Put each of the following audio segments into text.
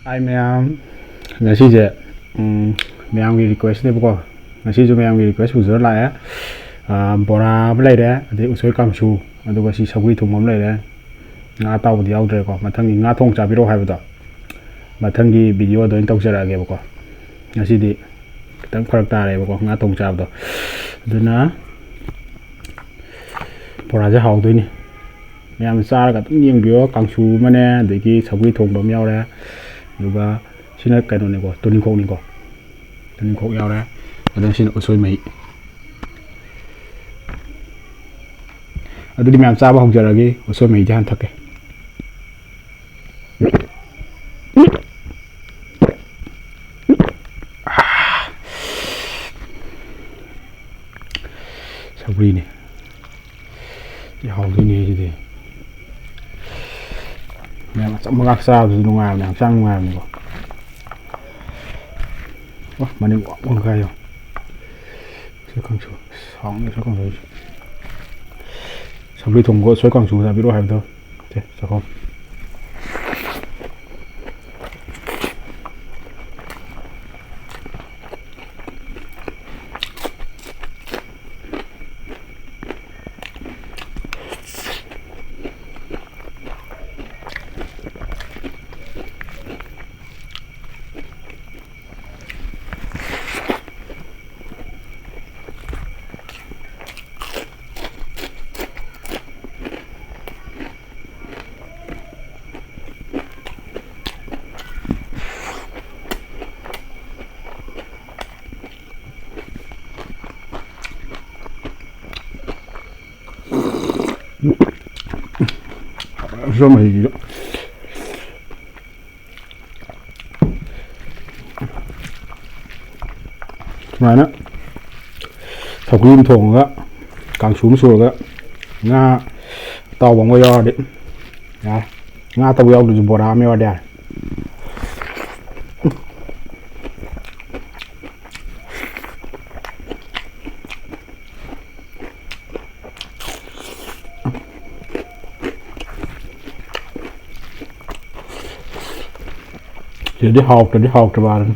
Hai ma'am, ngasize ma'amgi request ne bako. Ngasizu ma'amgi request uzur la ya. Bora am leire, ade usoi kangsu, aduga si sagui thum am leire. Nga tawdi yaudre ko, mathangi nga thong chabiro haibada. Mathangi video do tawjarage bako. Ngasidi kitang farak tare bako nga thong chabdo. Aduna bora ja hawdoini. Ma'am charaga tum yengbiyo kangsu mane adegi sagui thong bam yaure. Juga sini kayak noni ko, tuning kok ya udah, ada sini usoi mai. Ada di mana coba hujur lagi, usoi mai jangan take. Sabri nih, ya hau ini jadi. Memang mengaksa tu nungai, yang sang nungai ni ko. Wah, mana orang kaya. Saya kangsu, sang ni saya kangsu. Sabri tunggu, saya kangsu tapi roh habis tu. Oke, cakap. Sama hijau. Mana? Thaklim thong ga, kang sum sur ga, nga tàu bóng yo đấy, nga tàu yo được bora me ada. Jadi hawk tebaran.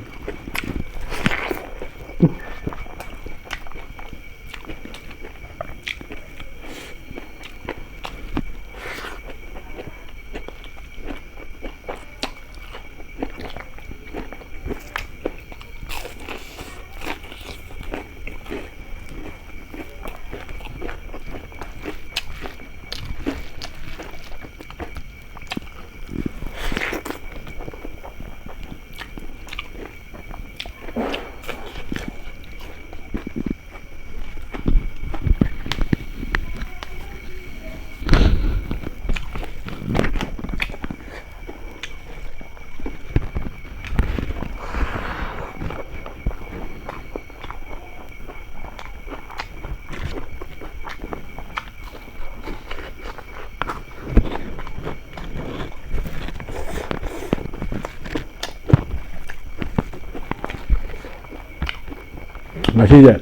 Masih je,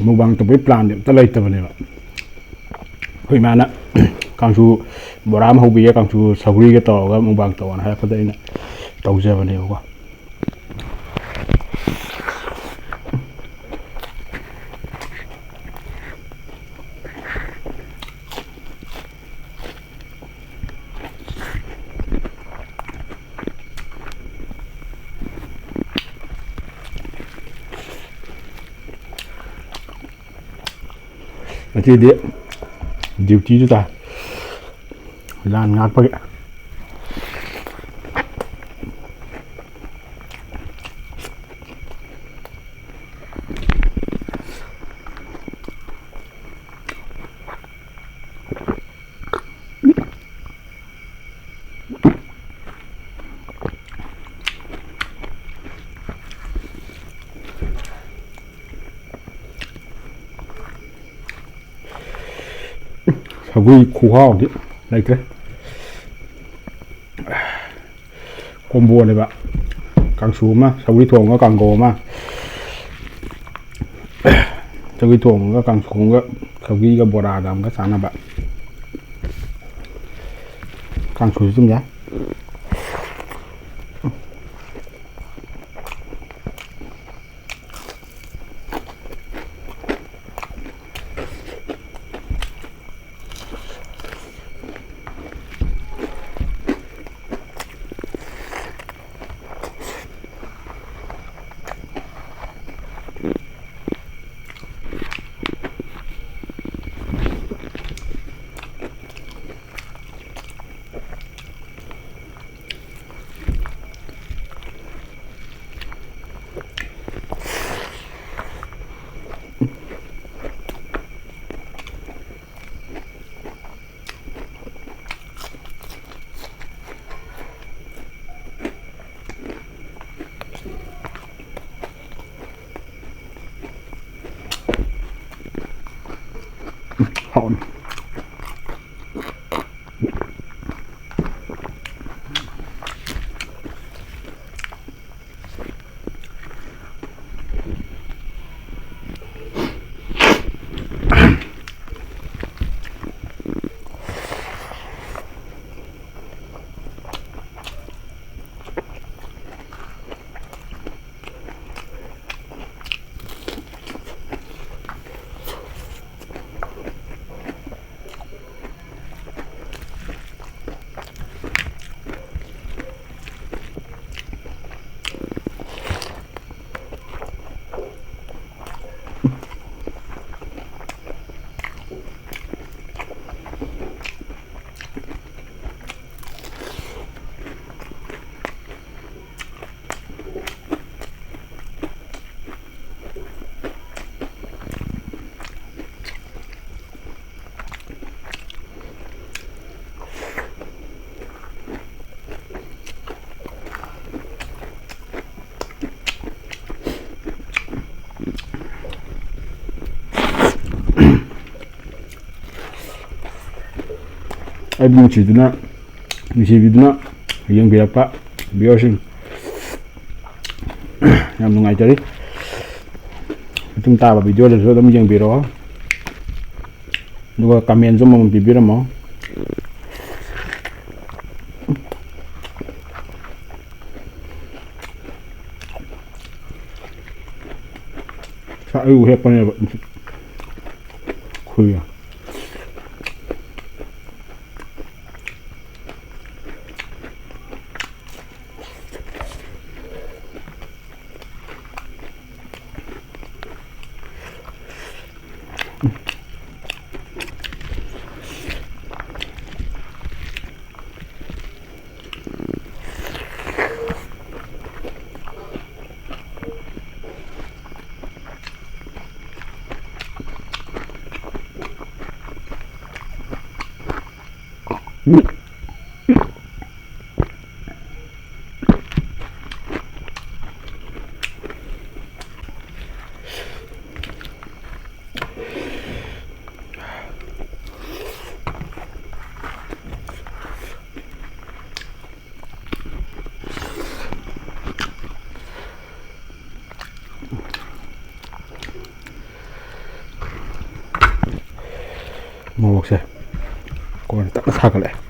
mubang tu plan dia, terlai tu benda. Hui mana, kangsu boram hobi ya kangsu sabri ke tau, kan mubang tau, nah apa tu ini, tau je benda apa. Nanti dia duty tu ta lan ngat pakai sagui kuhau di like ke combo này bạn càng xuống mà sagui thùng nó càng gồ mà sagui thùng nó càng xuống cái sagui cái bò đà cái sáng là bạn càng xuống zum giá ꯑꯩꯕꯨ ꯅꯨꯡꯁꯤꯕꯤꯗꯨꯅ ꯌꯦꯡꯕꯤꯔꯛꯄ ꯚꯤꯎꯋꯔꯁꯤꯡ ꯌꯥꯝ ꯅꯨꯡꯉꯥꯏꯖꯔꯤ ꯃꯇꯨꯡ ꯇꯥꯕ ꯚꯤꯗꯤꯑꯣꯗꯁꯨ ꯑꯗꯨꯝ ꯌꯦꯡꯕꯤꯔꯛꯑꯣ ꯑꯗꯨꯒ ꯀꯃꯦꯟꯁꯨ ꯑꯃꯃꯝ ꯄꯤꯕꯤꯔꯝꯃꯣ ꯑꯌꯨꯛ ꯍꯦꯛꯄꯅꯦꯕ ꯈꯨꯏ ꯃꯣꯔꯣꯛꯁꯦ ꯀꯣꯟꯅ ꯇꯞꯅ ꯁꯥꯒꯠꯂꯛꯑꯦ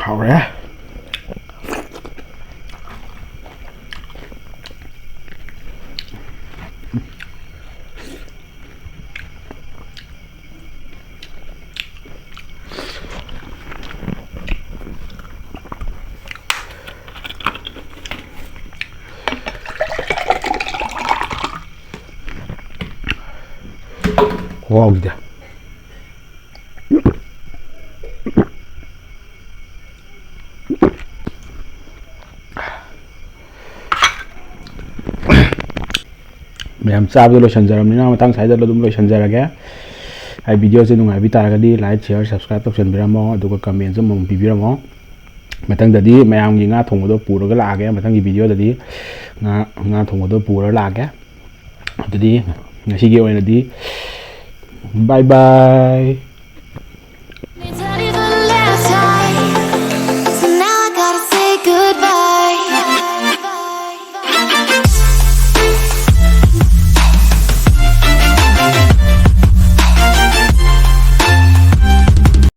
hau래 wow gitu. ꯃꯌꯥꯝ ꯆꯥꯕꯗ ꯂꯣꯏꯁꯟꯖꯔꯕꯅꯤꯅ ꯃꯇꯥꯡ ꯁꯥꯏꯗ ꯑꯗꯨꯝ ꯂꯣꯏꯁꯟꯖꯔꯒꯦ ꯍꯥꯏ ꯚꯤꯗꯤꯑꯣꯁꯦ ꯅꯨꯡꯉꯥꯏꯕꯤ ꯇꯥꯔꯒꯗꯤ ꯂꯥꯏꯛ ꯁꯤꯌꯔ ꯁꯕꯁꯀ꯭ꯔꯥꯏꯕ ꯇꯧꯁꯟꯕꯤꯔꯝꯃꯣ ꯑꯗꯨꯒ ꯀꯃꯦꯟꯁꯨ ꯑꯃꯨꯛ ꯄꯤꯕꯤꯔꯝꯃꯣ ꯃꯊꯪꯗꯗꯤ ꯃꯌꯥꯝꯒꯤ ꯉꯥ ꯊꯣꯡꯕꯗꯣ ꯄꯨꯔꯒ ꯂꯥꯛꯑꯒꯦ ꯃꯊꯪꯒꯤ ꯚꯤꯗꯤꯑꯣꯗꯗꯤ ꯉꯥ ꯊꯣꯡꯕꯗꯣ ꯄꯨꯔꯒ ꯂꯥꯛꯑꯒꯦ ꯑꯗꯨꯗꯤ ꯉꯁꯤꯒꯤ ꯑꯣꯏꯅꯗꯤ ꯕꯥꯏ ꯕꯥꯏ